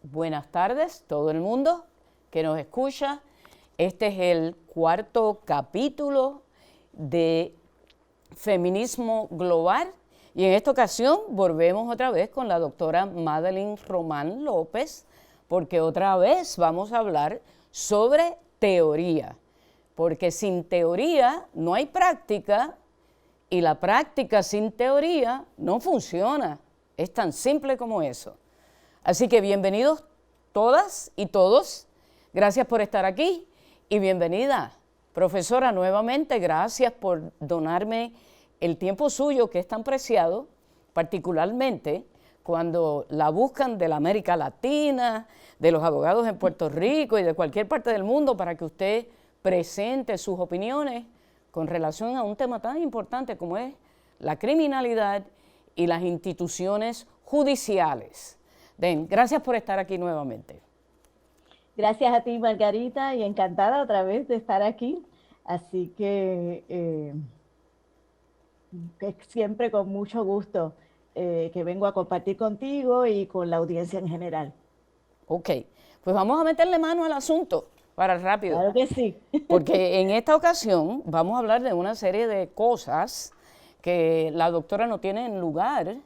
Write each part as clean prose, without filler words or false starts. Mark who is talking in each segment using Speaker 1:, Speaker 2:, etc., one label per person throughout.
Speaker 1: Buenas tardes, todo el mundo que nos escucha. Este es el cuarto capítulo de Feminismo Global y en esta ocasión volvemos otra vez con la doctora Madeline Román López, porque otra vez vamos a hablar sobre teoría, porque sin teoría no hay práctica y la práctica sin teoría no funciona. Es tan simple como eso. Así que bienvenidos todas y todos. Gracias por estar aquí y bienvenida, profesora, nuevamente. Gracias por donarme el tiempo suyo, que es tan preciado, particularmente cuando la buscan de la América Latina, de los abogados en Puerto Rico y de cualquier parte del mundo para que usted presente sus opiniones con relación a un tema tan importante como es la criminalidad y las instituciones judiciales. Gracias por estar aquí nuevamente.
Speaker 2: Gracias a ti, Margarita, y encantada otra vez de estar aquí. Así que siempre con mucho gusto que vengo a compartir contigo y con la audiencia en general.
Speaker 1: Ok, pues vamos a meterle mano al asunto para rápido.
Speaker 2: Claro que sí.
Speaker 1: Porque en esta ocasión vamos a hablar de una serie de cosas que la doctora no tiene en lugar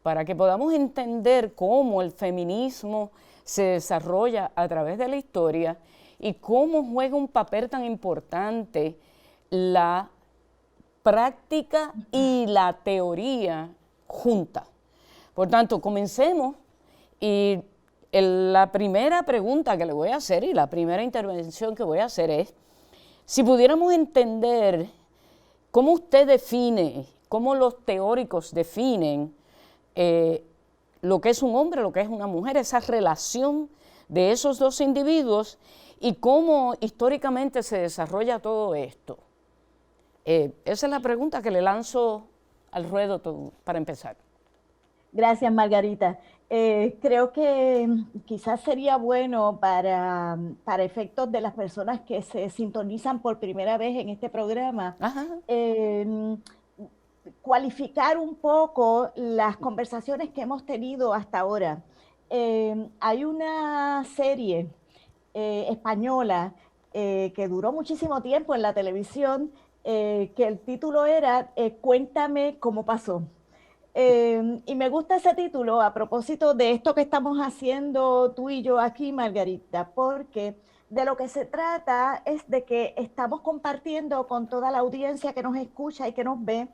Speaker 1: para que podamos entender cómo el feminismo se desarrolla a través de la historia y cómo juega un papel tan importante la práctica y la teoría juntas. Por tanto, comencemos y la primera pregunta que le voy a hacer y la primera intervención que voy a hacer es, si pudiéramos entender cómo usted define, cómo los teóricos definen lo que es un hombre, lo que es una mujer, esa relación de esos dos individuos y cómo históricamente se desarrolla todo esto. Esa es la pregunta que le lanzo al ruedo para empezar.
Speaker 2: Gracias, Margarita. Creo que quizás sería bueno para efectos de las personas que se sintonizan por primera vez en este programa, cualificar un poco las conversaciones que hemos tenido hasta ahora. Hay una serie española que duró muchísimo tiempo en la televisión, que el título era Cuéntame cómo pasó. Y me gusta ese título a propósito de esto que estamos haciendo tú y yo aquí, Margarita, porque de lo que se trata es de que estamos compartiendo con toda la audiencia que nos escucha y que nos ve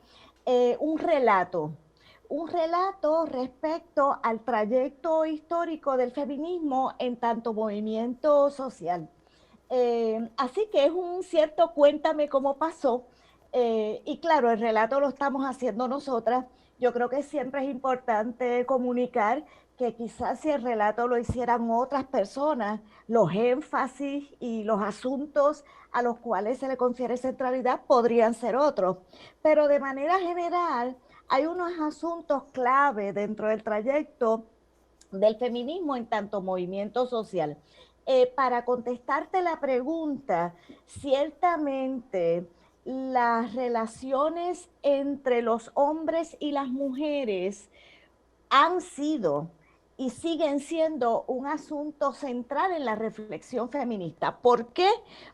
Speaker 2: un relato respecto al trayecto histórico del feminismo en tanto movimiento social. Así que es un cierto cuéntame cómo pasó, y claro, el relato lo estamos haciendo nosotras. Yo creo que siempre es importante comunicar que quizás si el relato lo hicieran otras personas, los énfasis y los asuntos a los cuales se le confiere centralidad podrían ser otros. Pero de manera general, hay unos asuntos clave dentro del trayecto del feminismo en tanto movimiento social. Para contestarte la pregunta, ciertamente las relaciones entre los hombres y las mujeres han sido y siguen siendo un asunto central en la reflexión feminista. ¿Por qué?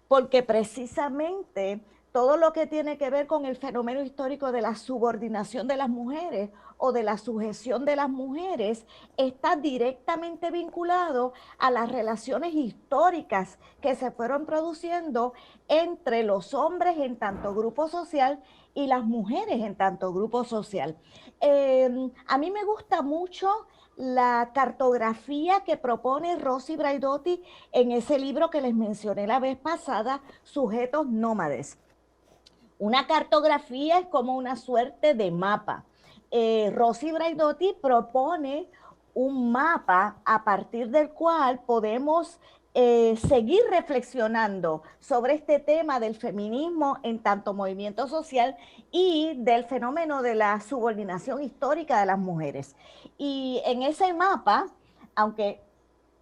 Speaker 2: Porque precisamente todo lo que tiene que ver con el fenómeno histórico de la subordinación de las mujeres o de la sujeción de las mujeres está directamente vinculado a las relaciones históricas que se fueron produciendo entre los hombres en tanto grupo social y las mujeres en tanto grupo social. A mí me gusta mucho la cartografía que propone Rosy Braidotti en ese libro que les mencioné la vez pasada, Sujetos Nómades. Una cartografía es como una suerte de mapa. Rosy Braidotti propone un mapa a partir del cual podemos seguir reflexionando sobre este tema del feminismo en tanto movimiento social y del fenómeno de la subordinación histórica de las mujeres. Y en ese mapa, aunque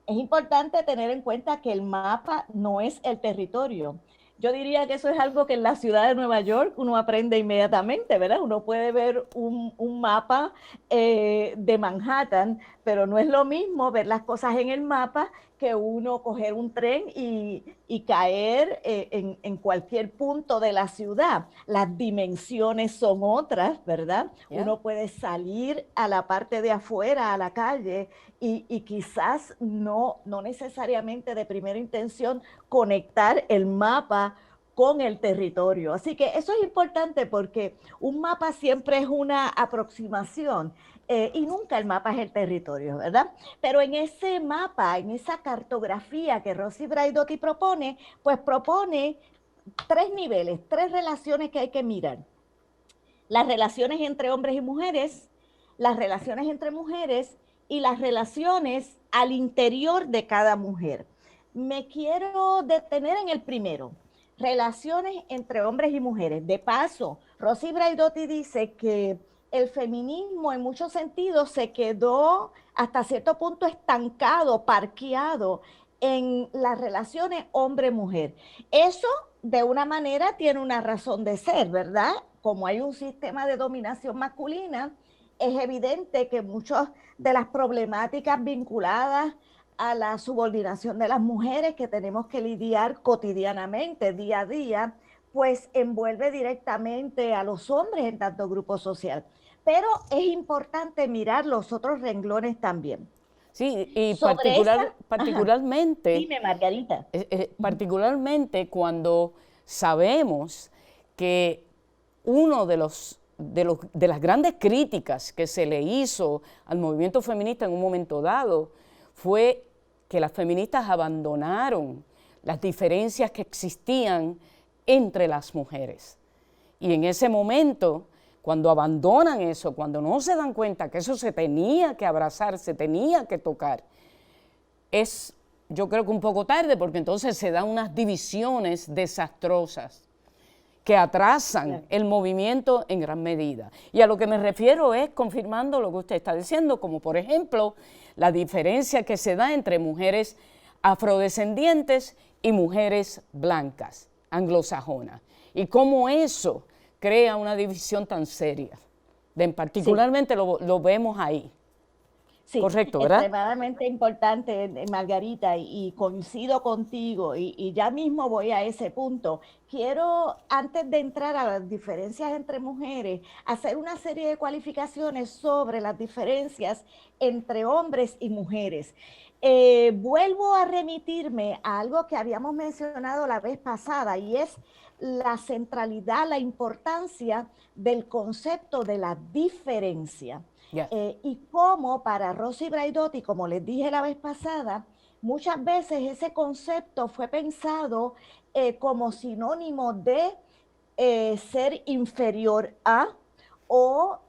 Speaker 2: es importante tener en cuenta que el mapa no es el territorio. Yo diría que eso es algo que en la ciudad de Nueva York uno aprende inmediatamente, ¿verdad? Uno puede ver un mapa de Manhattan, pero no es lo mismo ver las cosas en el mapa que uno coger un tren y caer en cualquier punto de la ciudad. Las dimensiones son otras, ¿verdad?
Speaker 1: ¿Ya?
Speaker 2: Uno puede salir a la parte de afuera, a la calle, y quizás no necesariamente de primera intención conectar el mapa con el territorio. Así que eso es importante porque un mapa siempre es una aproximación y nunca el mapa es el territorio, ¿verdad? Pero en ese mapa, en esa cartografía que Rosy Braidotti propone, pues propone tres niveles, tres relaciones que hay que mirar. Las relaciones entre hombres y mujeres, las relaciones entre mujeres y las relaciones al interior de cada mujer. Me quiero detener en el primero, relaciones entre hombres y mujeres. De paso, Rosy Braidotti dice que el feminismo en muchos sentidos se quedó hasta cierto punto estancado, parqueado en las relaciones hombre-mujer. Eso de una manera tiene una razón de ser, ¿verdad? Como hay un sistema de dominación masculina, es evidente que muchas de las problemáticas vinculadas a la subordinación de las mujeres que tenemos que lidiar cotidianamente, día a día, pues envuelve directamente a los hombres en tanto grupo social. Pero es importante mirar los otros renglones también.
Speaker 1: Sí, y
Speaker 2: Sobre esa, ajá,
Speaker 1: particularmente,
Speaker 2: dime Margarita.
Speaker 1: particularmente cuando sabemos que uno de las grandes críticas que se le hizo al movimiento feminista en un momento dado fue que las feministas abandonaron las diferencias que existían entre las mujeres. Y en ese momento, cuando abandonan eso, cuando no se dan cuenta que eso se tenía que abrazar, se tenía que tocar, es, yo creo que un poco tarde, porque entonces se dan unas divisiones desastrosas que atrasan el movimiento en gran medida. Y a lo que me refiero es confirmando lo que usted está diciendo, como por ejemplo la diferencia que se da entre mujeres afrodescendientes y mujeres blancas, anglosajonas, y cómo eso crea una división tan seria. Particularmente lo vemos ahí.
Speaker 2: Sí,
Speaker 1: Correcto, ¿verdad?
Speaker 2: extremadamente importante, Margarita, y coincido contigo, y ya mismo voy a ese punto. Quiero, antes de entrar a las diferencias entre mujeres, hacer una serie de cualificaciones sobre las diferencias entre hombres y mujeres. Vuelvo a remitirme a algo que habíamos mencionado la vez pasada, y es la centralidad, la importancia del concepto de la diferencia.
Speaker 1: Ya.
Speaker 2: Y cómo para Rosy Braidotti, como les dije la vez pasada, muchas veces ese concepto fue pensado como sinónimo de ser inferior a o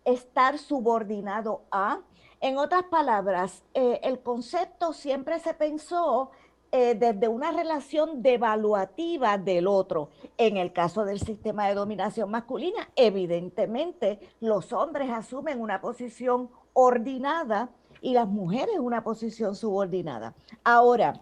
Speaker 2: estar subordinado a. En otras palabras, el concepto siempre se pensó desde una relación devaluativa del otro. En el caso del sistema de dominación masculina, evidentemente los hombres asumen una posición ordinada y las mujeres una posición subordinada. Ahora,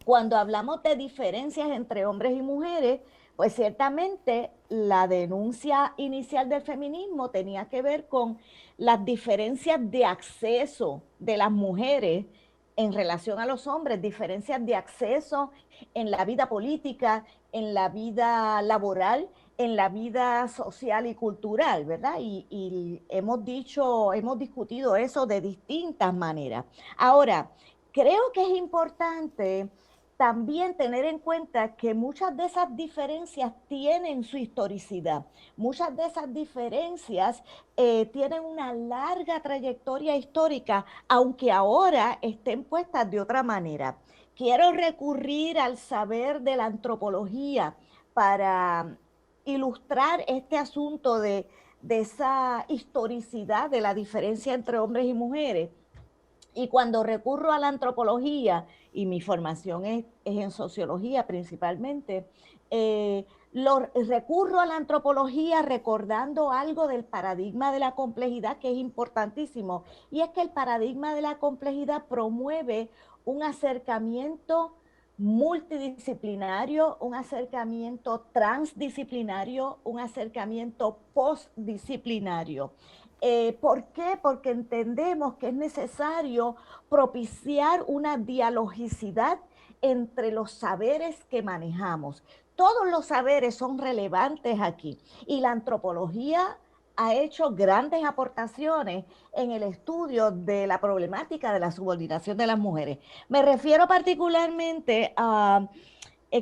Speaker 2: cuando hablamos de diferencias entre hombres y mujeres, pues ciertamente la denuncia inicial del feminismo tenía que ver con las diferencias de acceso de las mujeres en relación a los hombres, diferencias de acceso en la vida política, en la vida laboral, en la vida social y cultural, ¿verdad? Y hemos discutido eso de distintas maneras. Ahora, creo que es importante también tener en cuenta que muchas de esas diferencias tienen su historicidad, muchas de esas diferencias tienen una larga trayectoria histórica, aunque ahora estén puestas de otra manera. Quiero recurrir al saber de la antropología para ilustrar este asunto de esa historicidad de la diferencia entre hombres y mujeres. Y cuando recurro a la antropología, y mi formación es en sociología principalmente, recurro a la antropología recordando algo del paradigma de la complejidad que es importantísimo. Y es que el paradigma de la complejidad promueve un acercamiento multidisciplinario, un acercamiento transdisciplinario, un acercamiento postdisciplinario. ¿Por qué? Porque entendemos que es necesario propiciar una dialogicidad entre los saberes que manejamos. Todos los saberes son relevantes aquí y la antropología ha hecho grandes aportaciones en el estudio de la problemática de la subordinación de las mujeres. Me refiero particularmente a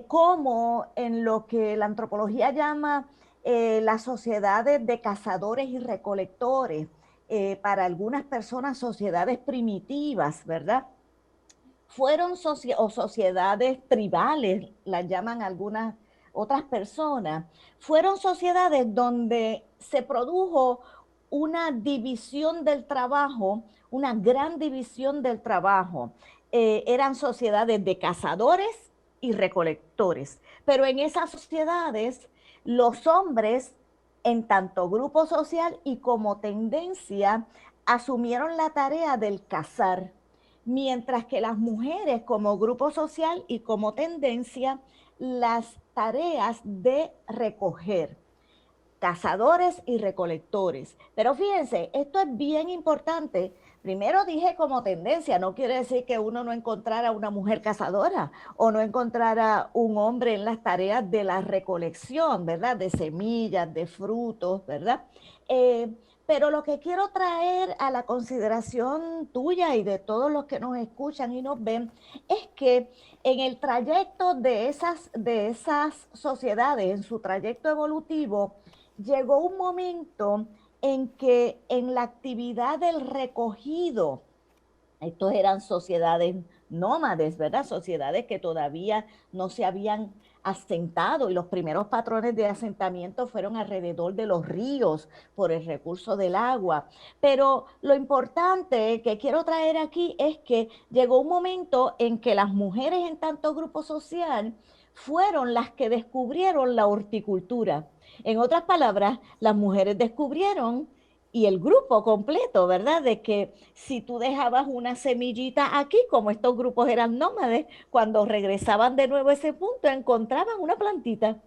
Speaker 2: cómo en lo que la antropología llama las sociedades de cazadores y recolectores, para algunas personas sociedades primitivas, ¿verdad? Fueron sociedades tribales, las llaman algunas otras personas, fueron sociedades donde se produjo una división del trabajo, una gran división del trabajo. Eran sociedades de cazadores y recolectores, pero en esas sociedades los hombres, en tanto grupo social y como tendencia, asumieron la tarea del cazar, mientras que las mujeres como grupo social y como tendencia, las tareas de recoger, cazadores y recolectores. Pero fíjense, esto es bien importante. Primero dije como tendencia, no quiere decir que uno no encontrara una mujer cazadora o no encontrara un hombre en las tareas de la recolección, ¿verdad? De semillas, de frutos, ¿verdad? Pero lo que quiero traer a la consideración tuya y de todos los que nos escuchan y nos ven es que en el trayecto de esas sociedades, en su trayecto evolutivo, llegó un momento en que en la actividad del recogido, estos eran sociedades nómades, ¿verdad? Sociedades que todavía no se habían asentado y los primeros patrones de asentamiento fueron alrededor de los ríos por el recurso del agua. Pero lo importante que quiero traer aquí es que llegó un momento en que las mujeres en tanto grupo social fueron las que descubrieron la horticultura. En otras palabras, las mujeres descubrieron y el grupo completo, ¿verdad? De que si tú dejabas una semillita aquí, como estos grupos eran nómades, cuando regresaban de nuevo a ese punto, encontraban una plantita,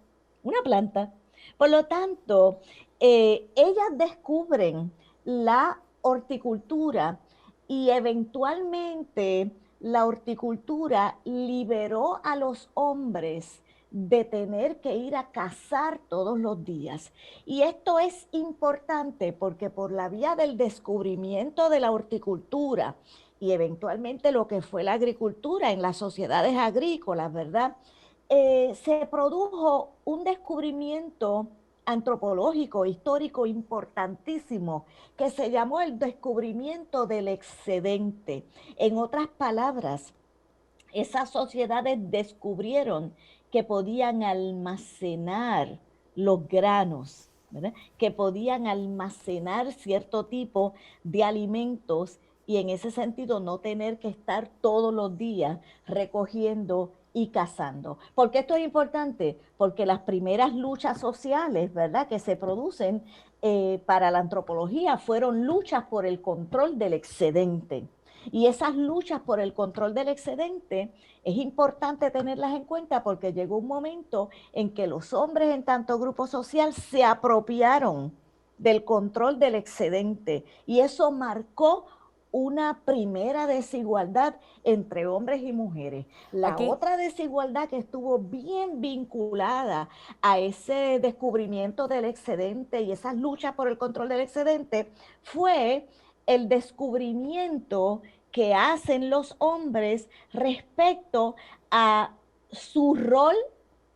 Speaker 2: una planta. Por lo tanto, ellas descubren la horticultura y eventualmente la horticultura liberó a los hombres de tener que ir a cazar todos los días. Y esto es importante porque por la vía del descubrimiento de la horticultura y eventualmente lo que fue la agricultura en las sociedades agrícolas, ¿verdad? Se produjo un descubrimiento antropológico, histórico importantísimo, que se llamó el descubrimiento del excedente. En otras palabras, esas sociedades descubrieron que podían almacenar los granos, ¿verdad? Que podían almacenar cierto tipo de alimentos y en ese sentido no tener que estar todos los días recogiendo y cazando. ¿Por qué esto es importante? Porque las primeras luchas sociales, ¿verdad?, que se producen para la antropología fueron luchas por el control del excedente. Y esas luchas por el control del excedente es importante tenerlas en cuenta porque llegó un momento en que los hombres en tanto grupo social se apropiaron del control del excedente y eso marcó una primera desigualdad entre hombres y mujeres. La
Speaker 1: Aquí,
Speaker 2: otra desigualdad que estuvo bien vinculada a ese descubrimiento del excedente y esas luchas por el control del excedente fue el descubrimiento que hacen los hombres respecto a su rol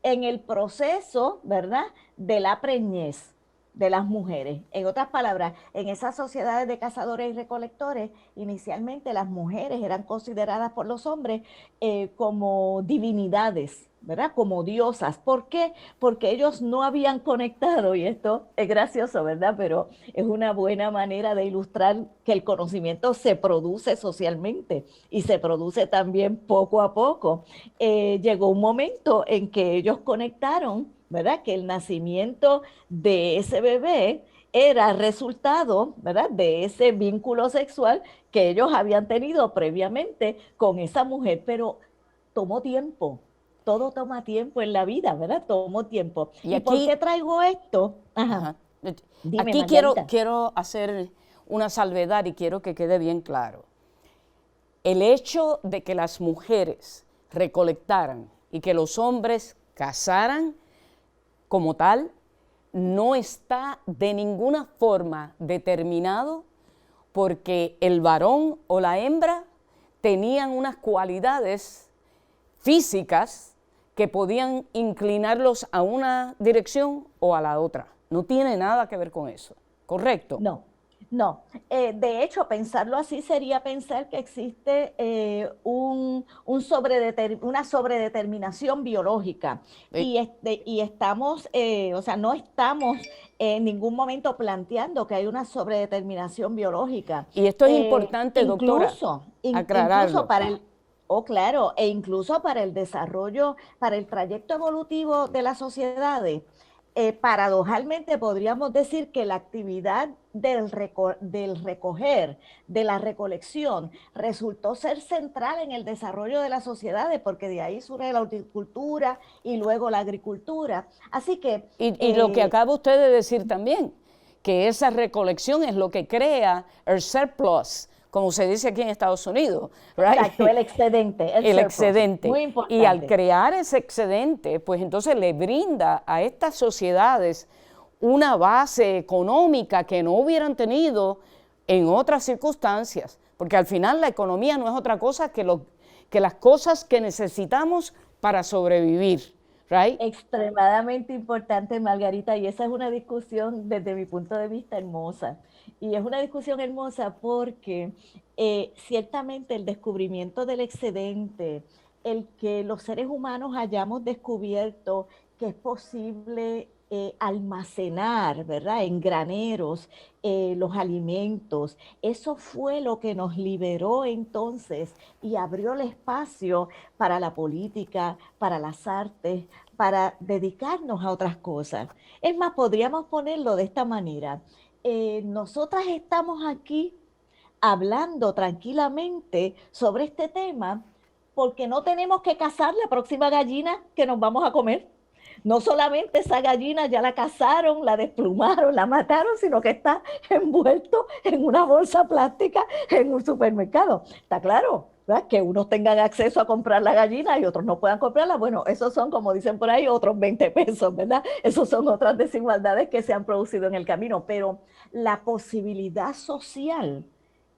Speaker 2: en el proceso, ¿verdad?, de la preñez de las mujeres. En otras palabras, en esas sociedades de cazadores y recolectores, inicialmente las mujeres eran consideradas por los hombres como divinidades, ¿verdad? Como diosas. ¿Por qué? Porque ellos no habían conectado, y esto es gracioso, ¿verdad? Pero es una buena manera de ilustrar que el conocimiento se produce socialmente y se produce también poco a poco. Llegó un momento en que ellos conectaron, ¿verdad?, que el nacimiento de ese bebé era resultado, ¿verdad?, de ese vínculo sexual que ellos habían tenido previamente con esa mujer, pero tomó tiempo. Todo toma tiempo en la vida, ¿verdad? Tomó tiempo.
Speaker 1: y
Speaker 2: ¿Y por qué
Speaker 1: aquí,
Speaker 2: traigo esto? Ajá.
Speaker 1: ajá,
Speaker 2: Dime,
Speaker 1: aquí quiero,
Speaker 2: Margarita.
Speaker 1: quiero hacer una salvedad y quiero que quede bien claro. El hecho de que las mujeres recolectaran y que los hombres cazaran como tal, no está de ninguna forma determinado porque el varón o la hembra tenían unas cualidades físicas que podían inclinarlos a una dirección o a la otra. No tiene nada que ver con eso, ¿correcto?
Speaker 2: No, no. De hecho, pensarlo así sería pensar que existe una sobredeterminación biológica. Y estamos, o sea, no estamos en ningún momento planteando que hay una sobredeterminación biológica.
Speaker 1: Y esto es importante, doctora, aclararlo.
Speaker 2: Incluso para el, oh, claro, e incluso para el desarrollo, para el trayecto evolutivo de las sociedades. Paradojalmente podríamos decir que la actividad del recoger, de la recolección, resultó ser central en el desarrollo de las sociedades, porque de ahí surge la horticultura y luego la agricultura. Así que...
Speaker 1: Y lo que acaba usted de decir también, que esa recolección es lo que crea el surplus, como se dice aquí en Estados Unidos. Right?
Speaker 2: Exacto, el excedente.
Speaker 1: El excedente.
Speaker 2: Muy importante.
Speaker 1: Y al crear ese excedente, pues entonces le brinda a estas sociedades una base económica que no hubieran tenido en otras circunstancias. Porque al final la economía no es otra cosa que las cosas que necesitamos para sobrevivir. Right?
Speaker 2: Extremadamente importante, Margarita, y esa es una discusión desde mi punto de vista hermosa. Y es una discusión hermosa porque ciertamente el descubrimiento del excedente, el que los seres humanos hayamos descubierto que es posible almacenar, ¿verdad?, en graneros los alimentos, eso fue lo que nos liberó entonces y abrió el espacio para la política, para las artes, para dedicarnos a otras cosas. Es más, podríamos ponerlo de esta manera. Nosotras estamos aquí hablando tranquilamente sobre este tema porque no tenemos que cazar la próxima gallina que nos vamos a comer. No solamente esa gallina ya la cazaron, la desplumaron, la mataron, sino que está envuelto en una bolsa plástica en un supermercado. ¿Está claro? ¿Verdad? Que unos tengan acceso a comprar la gallina y otros no puedan comprarla. Bueno, esos son, como dicen por ahí, otros 20 pesos, ¿verdad? Esos son otras desigualdades que se han producido en el camino. Pero la posibilidad social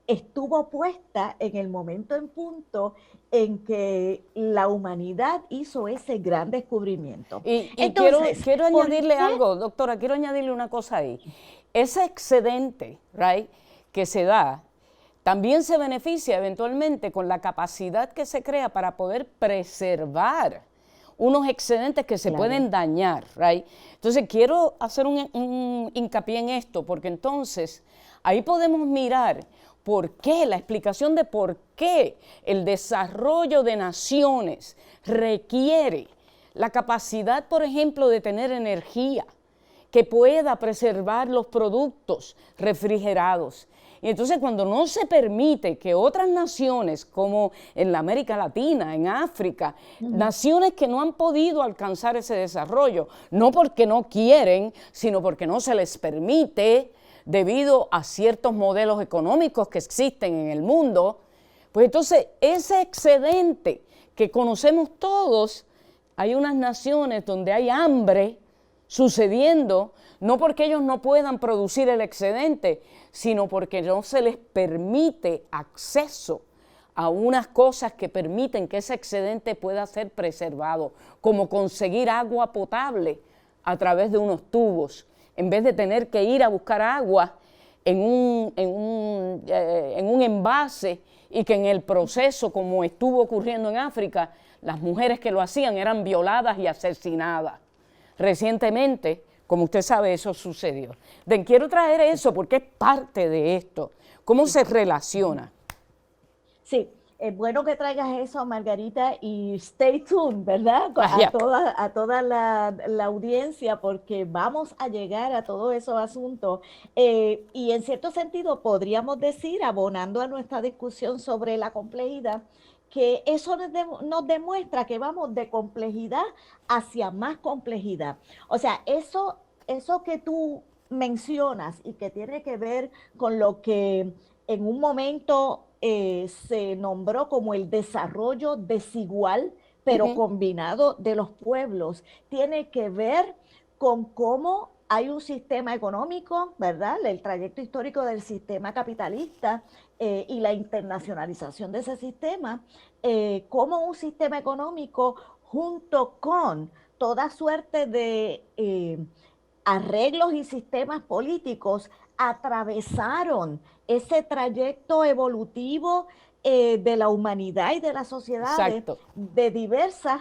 Speaker 2: estuvo puesta en el momento en punto en que la humanidad hizo ese gran descubrimiento.
Speaker 1: Y entonces, quiero añadirle algo, doctora, quiero añadirle una cosa ahí. Ese excedente, right, que se da, también se beneficia eventualmente con la capacidad que se crea para poder preservar unos excedentes que se pueden dañar, right? Entonces, quiero hacer un hincapié en esto, porque entonces ahí podemos mirar por qué, la explicación de por qué el desarrollo de naciones requiere la capacidad, por ejemplo, de tener energía que pueda preservar los productos refrigerados. Y entonces cuando no se permite que otras naciones, como en la América Latina, en África, naciones que no han podido alcanzar ese desarrollo, no porque no quieren, sino porque no se les permite, debido a ciertos modelos económicos que existen en el mundo, pues entonces ese excedente que conocemos todos, hay unas naciones donde hay hambre sucediendo, no porque ellos no puedan producir el excedente, sino porque no se les permite acceso a unas cosas que permiten que ese excedente pueda ser preservado, como conseguir agua potable a través de unos tubos, en vez de tener que ir a buscar agua en un envase y que en el proceso, como estuvo ocurriendo en África, las mujeres que lo hacían eran violadas y asesinadas. Recientemente, como usted sabe, eso sucedió. Quiero traer eso porque es parte de esto. ¿Cómo se relaciona?
Speaker 2: Sí. Es bueno que traigas eso, Margarita, y stay tuned, ¿verdad? A toda la audiencia, porque vamos a llegar a todos esos asuntos. Y en cierto sentido podríamos decir, abonando a nuestra discusión sobre la complejidad, que eso nos demuestra que vamos de complejidad hacia más complejidad. O sea, eso que tú mencionas y que tiene que ver con lo que en un momento se nombró como el desarrollo desigual, pero
Speaker 1: Ujú.
Speaker 2: combinado de los pueblos, tiene que ver con cómo hay un sistema económico, ¿verdad? El trayecto histórico del sistema capitalista y la internacionalización de ese sistema, como un sistema económico junto con toda suerte de arreglos y sistemas políticos atravesaron ese trayecto evolutivo de la humanidad y de las sociedades
Speaker 1: Exacto.
Speaker 2: de diversas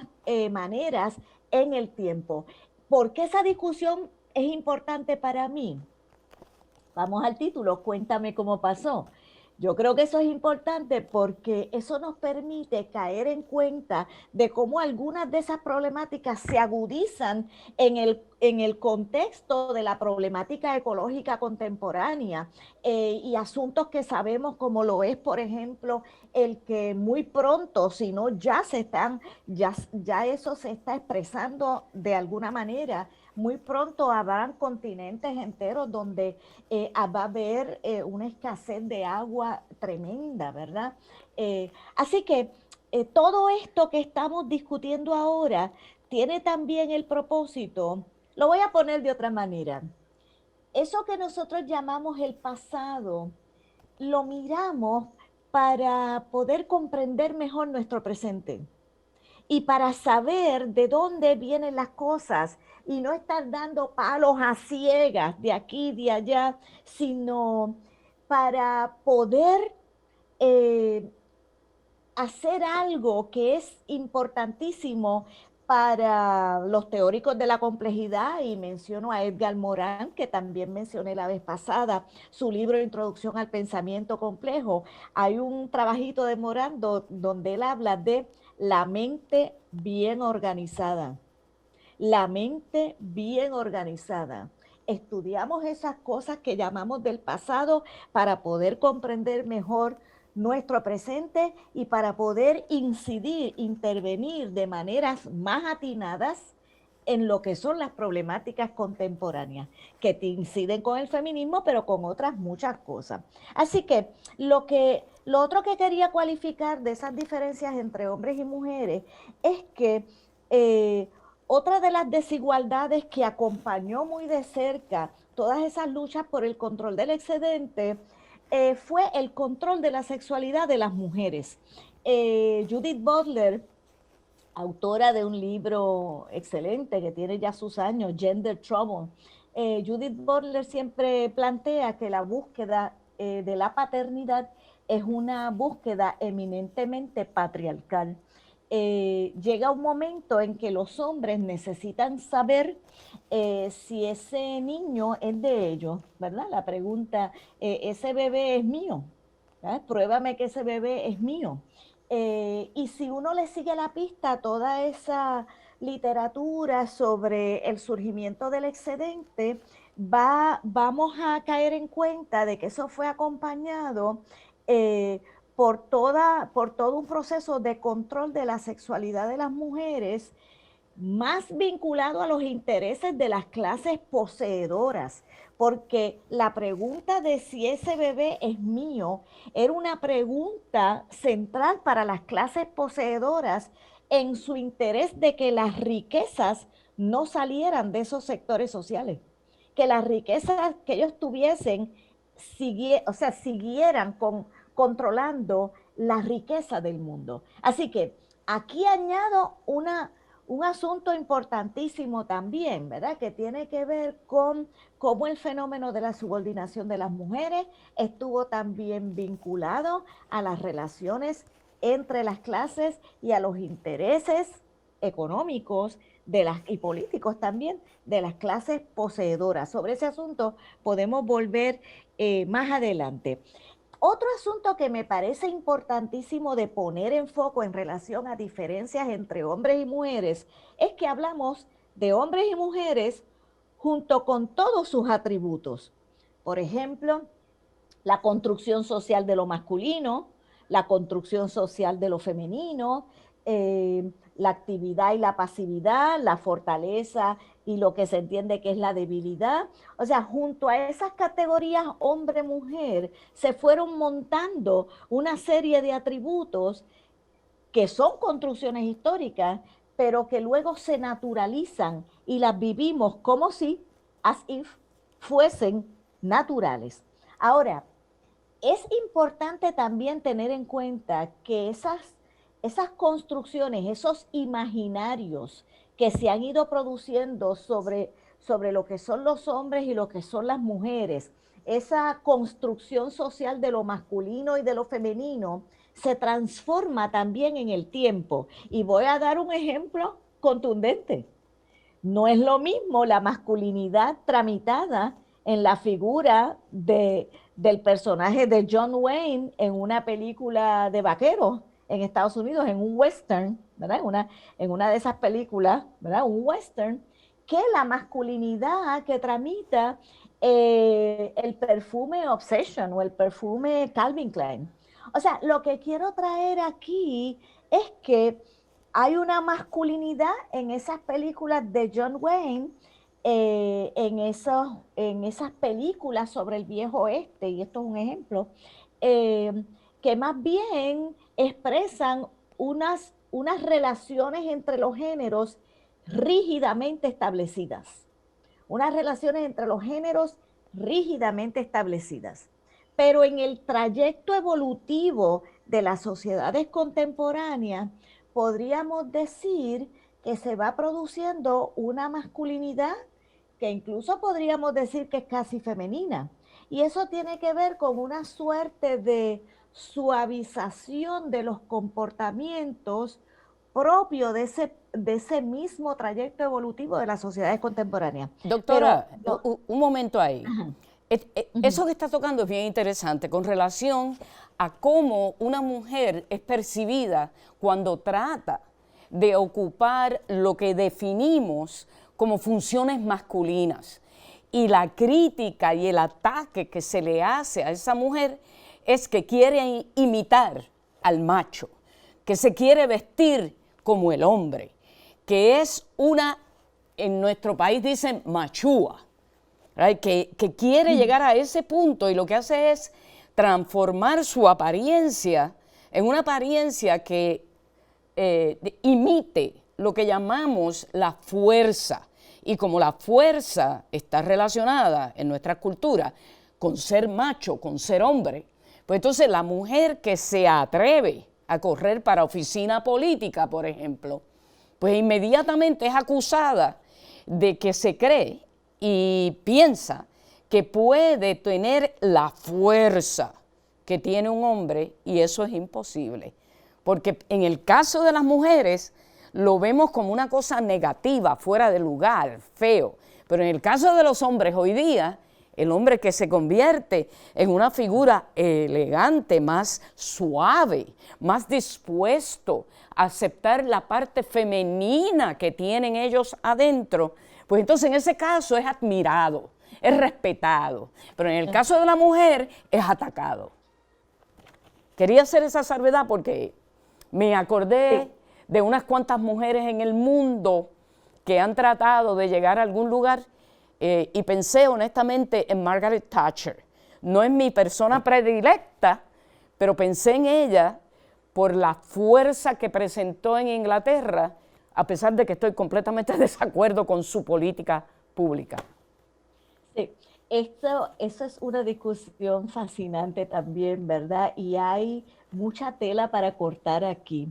Speaker 2: maneras en el tiempo. ¿Por qué esa discusión es importante para mí? Vamos al título, cuéntame cómo pasó. Yo creo que eso es importante porque eso nos permite caer en cuenta de cómo algunas de esas problemáticas se agudizan en el contexto de la problemática ecológica contemporánea y asuntos que sabemos como lo es, por ejemplo, el que muy pronto, si no ya se están, ya eso se está expresando de alguna manera, muy pronto habrán continentes enteros donde va a haber una escasez de agua tremenda, ¿verdad? Así que todo esto que estamos discutiendo ahora tiene también el propósito, lo voy a poner de otra manera, eso que nosotros llamamos el pasado, lo miramos para poder comprender mejor nuestro presente y para saber de dónde vienen las cosas y no estar dando palos a ciegas de aquí y de allá, sino para poder eh, hacer algo que es importantísimo para los teóricos de la complejidad, y menciono a Edgar Morin, que también mencioné la vez pasada, su libro Introducción al Pensamiento Complejo. Hay un trabajito de Morin donde él habla de la mente bien organizada. La mente bien organizada. Estudiamos esas cosas que llamamos del pasado para poder comprender mejor nuestro presente y para poder incidir, intervenir de maneras más atinadas en lo que son las problemáticas contemporáneas, que inciden con el feminismo, pero con otras muchas cosas. Así que lo otro que quería cualificar de esas diferencias entre hombres y mujeres es que otra de las desigualdades que acompañó muy de cerca todas esas luchas por el control del excedente fue el control de la sexualidad de las mujeres. Judith Butler, autora de un libro excelente que tiene ya sus años, Gender Trouble, Judith Butler siempre plantea que la búsqueda de la paternidad es una búsqueda eminentemente patriarcal. Llega un momento en que los hombres necesitan saber si ese niño es de ellos, ¿verdad? La pregunta, ¿ese bebé es mío? ¿verdad? Pruébame que ese bebé es mío. Y si uno le sigue la pista a toda esa literatura sobre el surgimiento del excedente, vamos a caer en cuenta de que eso fue acompañado eh, por todo un proceso de control de la sexualidad de las mujeres más vinculado a los intereses de las clases poseedoras, porque la pregunta de si ese bebé es mío era una pregunta central para las clases poseedoras en su interés de que las riquezas no salieran de esos sectores sociales, que las riquezas que ellos tuviesen siguieran controlando la riqueza del mundo. Así que aquí añado un asunto importantísimo también, ¿verdad? Que tiene que ver con cómo el fenómeno de la subordinación de las mujeres estuvo también vinculado a las relaciones entre las clases y a los intereses económicos y políticos también de las clases poseedoras. Sobre ese asunto podemos volver más adelante. Otro asunto que me parece importantísimo de poner en foco en relación a diferencias entre hombres y mujeres es que hablamos de hombres y mujeres junto con todos sus atributos. Por ejemplo, la construcción social de lo masculino, la construcción social de lo femenino, la actividad y la pasividad, la fortaleza y lo que se entiende que es la debilidad. O sea, junto a esas categorías hombre-mujer se fueron montando una serie de atributos que son construcciones históricas, pero que luego se naturalizan y las vivimos como si, as if, fuesen naturales. Ahora, es importante también tener en cuenta que esas construcciones, esos imaginarios que se han ido produciendo sobre lo que son los hombres y lo que son las mujeres, esa construcción social de lo masculino y de lo femenino, se transforma también en el tiempo. Y voy a dar un ejemplo contundente. No es lo mismo la masculinidad tramitada en la figura del personaje de John Wayne en una película de vaqueros en Estados Unidos, en un western, ¿verdad? En una de esas películas, ¿verdad? Un western, que la masculinidad que tramita el perfume Obsession o el perfume Calvin Klein. O sea, lo que quiero traer aquí es que hay una masculinidad en esas películas de John Wayne, en esas películas sobre el viejo oeste, y esto es un ejemplo, que más bien expresan unas relaciones entre los géneros rígidamente establecidas. Unas relaciones entre los géneros rígidamente establecidas. Pero en el trayecto evolutivo de las sociedades contemporáneas, podríamos decir que se va produciendo una masculinidad que incluso podríamos decir que es casi femenina. Y eso tiene que ver con una suerte de suavización de los comportamientos propio de ese mismo trayecto evolutivo de las sociedades contemporáneas.
Speaker 1: Doctora, un momento ahí. Eso que está tocando es bien interesante con relación a cómo una mujer es percibida cuando trata de ocupar lo que definimos como funciones masculinas. Y la crítica y el ataque que se le hace a esa mujer es que quiere imitar al macho, que se quiere vestir como el hombre, que es en nuestro país dicen machúa, ¿right? que quiere llegar a ese punto y lo que hace es transformar su apariencia en una apariencia que imite lo que llamamos la fuerza. Y como la fuerza está relacionada en nuestra cultura con ser macho, con ser hombre, pues entonces la mujer que se atreve a correr para oficina política, por ejemplo, pues inmediatamente es acusada de que se cree y piensa que puede tener la fuerza que tiene un hombre, y eso es imposible. Porque en el caso de las mujeres lo vemos como una cosa negativa, fuera de lugar, feo. Pero en el caso de los hombres hoy día, el hombre que se convierte en una figura elegante, más suave, más dispuesto a aceptar la parte femenina que tienen ellos adentro, pues entonces en ese caso es admirado, es respetado. Pero en el caso de la mujer es atacado. Quería hacer esa salvedad porque me acordé de unas cuantas mujeres en el mundo que han tratado de llegar a algún lugar y pensé honestamente en Margaret Thatcher. No es mi persona predilecta, pero pensé en ella por la fuerza que presentó en Inglaterra, a pesar de que estoy completamente en desacuerdo con su política pública.
Speaker 2: Sí, eso es una discusión fascinante también, ¿verdad? Y hay mucha tela para cortar aquí.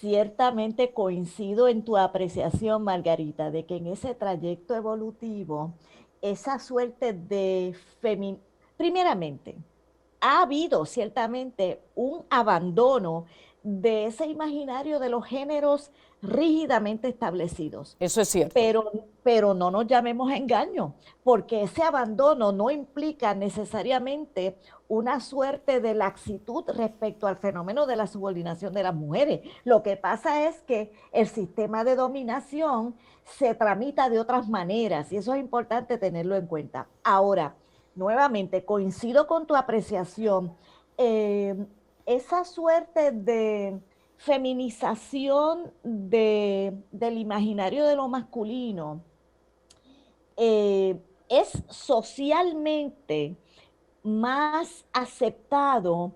Speaker 2: Ciertamente coincido en tu apreciación, Margarita, de que en ese trayecto evolutivo, esa suerte de primeramente, ha habido ciertamente un abandono de ese imaginario de los géneros rígidamente establecidos.
Speaker 1: Eso es cierto.
Speaker 2: Pero no nos llamemos a engaño, porque ese abandono no implica necesariamente una suerte de laxitud respecto al fenómeno de la subordinación de las mujeres. Lo que pasa es que el sistema de dominación se tramita de otras maneras y eso es importante tenerlo en cuenta. Ahora, nuevamente, coincido con tu apreciación. Esa suerte feminización del imaginario de lo masculino es socialmente más aceptado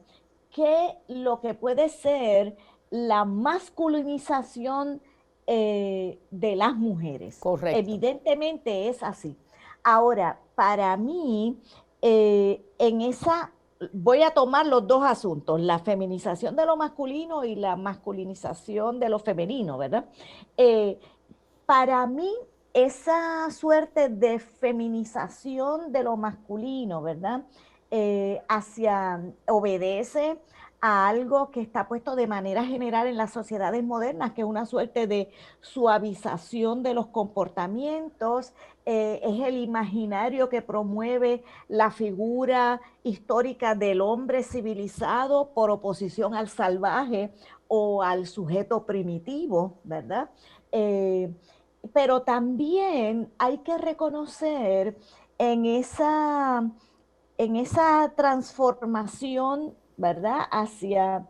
Speaker 2: que lo que puede ser la masculinización de las mujeres.
Speaker 1: Correcto.
Speaker 2: Evidentemente es así. Ahora, para mí, en esa, voy a tomar los dos asuntos, la feminización de lo masculino y la masculinización de lo femenino, ¿verdad? Eh, para mí, esa suerte de feminización de lo masculino, ¿verdad? Obedece a algo que está puesto de manera general en las sociedades modernas, que es una suerte de suavización de los comportamientos, es el imaginario que promueve la figura histórica del hombre civilizado por oposición al salvaje o al sujeto primitivo, ¿verdad? Eh, pero también hay que reconocer en en esa transformación, ¿verdad? Hacia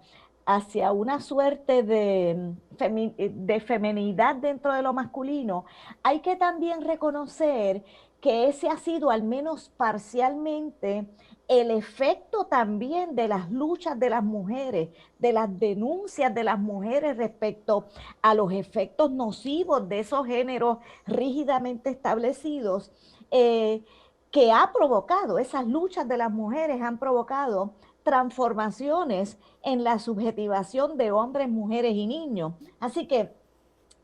Speaker 2: una suerte de feminidad dentro de lo masculino, hay que también reconocer que ese ha sido al menos parcialmente el efecto también de las luchas de las mujeres, de las denuncias de las mujeres respecto a los efectos nocivos de esos géneros rígidamente establecidos, que ha provocado, esas luchas de las mujeres han provocado transformaciones en la subjetivación de hombres, mujeres y niños. Así que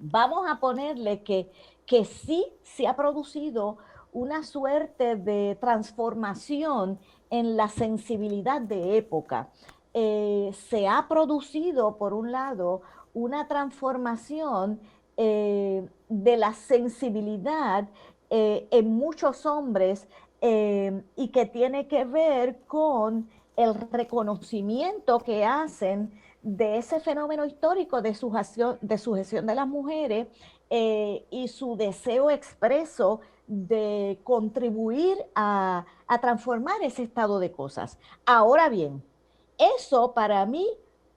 Speaker 2: vamos a ponerle que sí se ha producido una suerte de transformación en la sensibilidad de época. Se ha producido, por un lado, una transformación de la sensibilidad en muchos hombres y que tiene que ver con el reconocimiento que hacen de ese fenómeno histórico de sujeción de las mujeres y su deseo expreso de contribuir a transformar ese estado de cosas. Ahora bien, eso para mí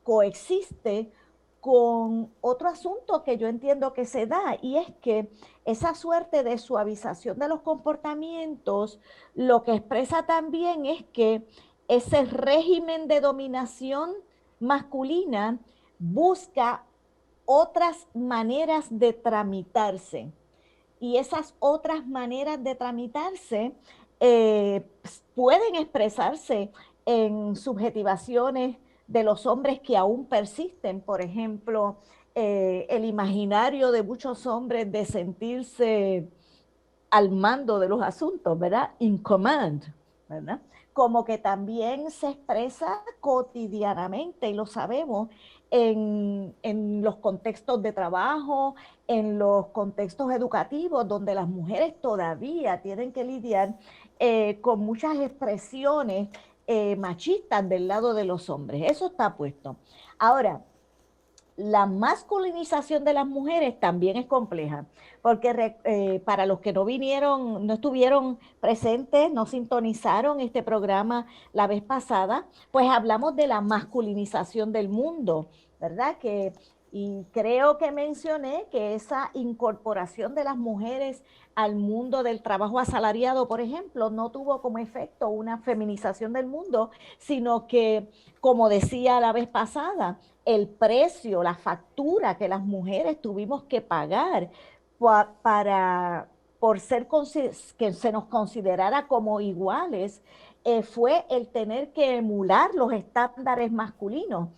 Speaker 2: coexiste con otro asunto que yo entiendo que se da, y es que esa suerte de suavización de los comportamientos lo que expresa también es que ese régimen de dominación masculina busca otras maneras de tramitarse. Y esas otras maneras de tramitarse pueden expresarse en subjetivaciones de los hombres que aún persisten. Por ejemplo, el imaginario de muchos hombres de sentirse al mando de los asuntos, ¿verdad? In command, ¿verdad? Como que también se expresa cotidianamente, y lo sabemos, en los contextos de trabajo, en los contextos educativos, donde las mujeres todavía tienen que lidiar con muchas expresiones machistas del lado de los hombres. Eso está puesto. Ahora, la masculinización de las mujeres también es compleja, porque para los que no vinieron, no estuvieron presentes, no sintonizaron este programa la vez pasada, pues hablamos de la masculinización del mundo, ¿verdad? Y creo que mencioné que esa incorporación de las mujeres al mundo del trabajo asalariado, por ejemplo, no tuvo como efecto una feminización del mundo, sino que, como decía la vez pasada, el precio, la factura que las mujeres tuvimos que pagar para, por ser que se nos considerara como iguales, fue el tener que emular los estándares masculinos.